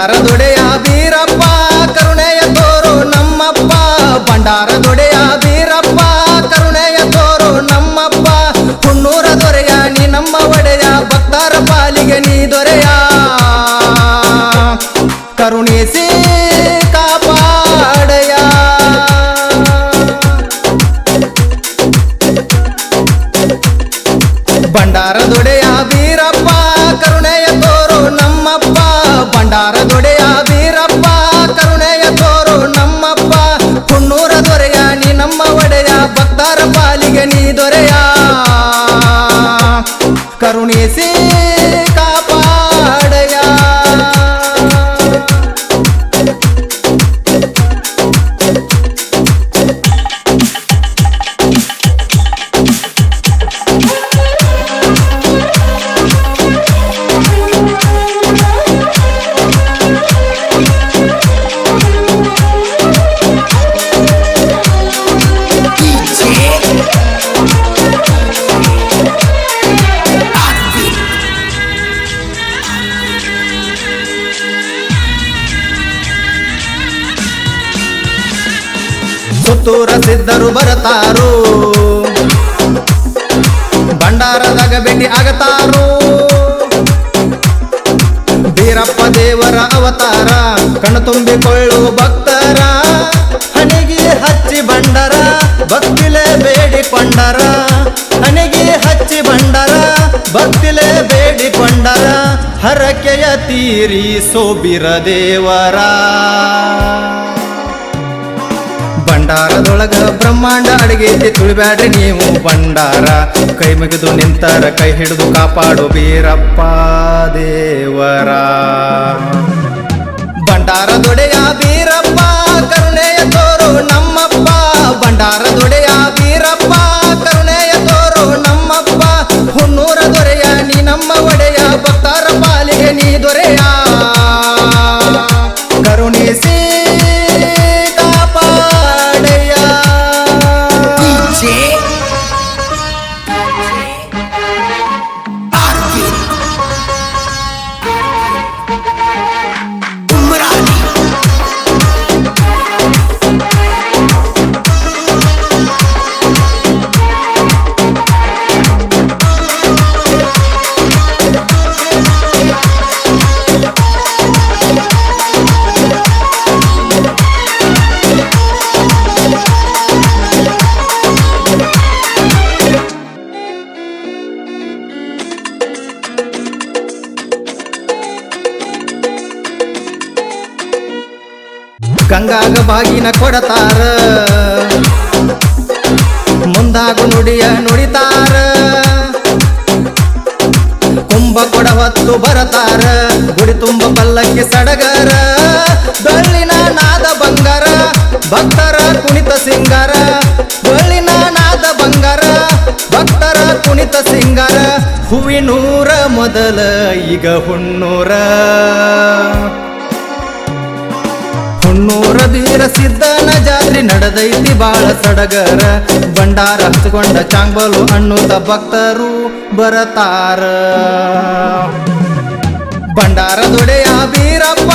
ಬಂಡಾರದೊಡೆಯ ಬೀರಪ್ಪ ಕರುಣೆಯ ತೋರು ನಮ್ಮಪ್ಪ ಬಂಡಾರದೊಡೆಯ ಬೀರಪ್ಪ ಕರುಣೆಯ ತೋರು ನಮ್ಮಪ್ಪ ಹುಣ್ಣೂರ ದೊರೆಯ ನೀ ನಮ್ಮ ಒಡೆಯ ಭಕ್ತರ ಪಾಲಿಗೆ ನೀ ದೊರೆಯ ಕರುಣಿಸಿ ಕಾಪಾಡಯ ಬಂಡಾರದೊಡೆಯ ಬೀರಪ್ಪ ಕರುಣೆಯ ತೋರು ನಮ್ಮಪ್ಪ ಬಂಡಾರದೊಡೆಯ ಬೀರಪ್ಪ ಕರುಣೆಯ ತೋರು ನಮ್ಮಪ್ಪ ಹುಣ್ಣೂರ ದೊರೆಯ ನೀ ನಮ್ಮ ಒಡೆಯ ಭಕ್ತರ ಪಾಲಿಗೆ ನೀ ದೊರೆಯ ಕರುಣಿಸಿ ಕಾಪಾಡಯ ಸುತ್ತೂರ ಸಿದ್ಧರು ಬರತಾರು ಭಂಡಾರದಾಗ ಭೇಟಿ ಆಗತಾರು ಬೀರಪ್ಪ ದೇವರ ಅವತಾರ ಕಣ್ಣು ತುಂಬಿಕೊಳ್ಳುವ ಭಕ್ತರ ಹಣಿಗೆ ಹಚ್ಚಿ ಬಂಡರ ಭಕ್ತಿಲೆ ಬೇಡಿಕೊಂಡರ ಹಣಿಗೆ ಹಚ್ಚಿ ಬಂಡರ ಭಕ್ತಿಲೆ ಬೇಡಿಕೊಂಡರ ಹರಕೆಯ ತೀರಿಸೋ ಬೀರ ದೇವರ ಭಂಡಾರದೊಳಗ ಬ್ರಹ್ಮಾಂಡ ಅಡಗೈತಿ ತುಳಿಬ್ಯಾಡ್ರಿ ನೀವು ಭಂಡಾರ ಕೈ ಮುಗಿದು ನಿಂತರ ಕೈ ಹಿಡಿದು ಕಾಪಾಡು ಬೀರಪ್ಪ ದೇವರ ಭಂಡಾರದೊಡೆಯ ಬೀರಪ್ಪ ಕರುಣೆಯ ತೋರು ನಮ್ಮಪ್ಪ ಭಂಡಾರದೊಡೆಯ ಬೀರಪ್ಪ ಕರುಣೆಯ ತೋರು ನಮ್ಮಪ್ಪ ಹುಣ್ಣೂರ ದೊರೆಯ ನೀ ನಮ್ಮ ಒಡೆಯ ಭಕ್ತರ ಪಾಲಿಗೆ ನೀ ದೊರೆಯ ಕರುಣಿಸಿ ಗಂಗಾಗ ಬಾಗಿನ ಕೊಡತಾರ ಮುಂದಾಗು ನುಡಿಯ ನುಡಿತಾರ ಕುಂಭ ಕೊಡ ಹೊತ್ತು ಬರತಾರ ಗುಡಿ ತುಂಬ ಪಲ್ಲಕ್ಕಿ ಸಡಗರ ಡೊಳ್ಳಿನ ನಾದ ಬಂಗಾರ ಭಕ್ತರ ಕುಣಿತ ಸಿಂಗಾರ ಡೊಳ್ಳಿನ ನಾದ ಬಂಗಾರ ಭಕ್ತರ ಕುಣಿತ ಸಿಂಗಾರ ಹೂವಿನೂರ ಮೊದಲ ಈಗ ಹುಣ್ಣೂರ ಹುಣ್ಣೂರ ಬೀರ ಸಿದ್ಧನ ಜಾತ್ರೆ ನಡೆದೈತಿ ಬಾಳ ಸಡಗರ ಭಂಡಾರ ಹಚ್ಕೊಂಡ ಚಾಂಗ್ಬಲು ಅನ್ನುತ್ತ ಭಕ್ತರು ಬರತಾರ ಭಂಡಾರದೊಡೆಯ ಬೀರಪ್ಪ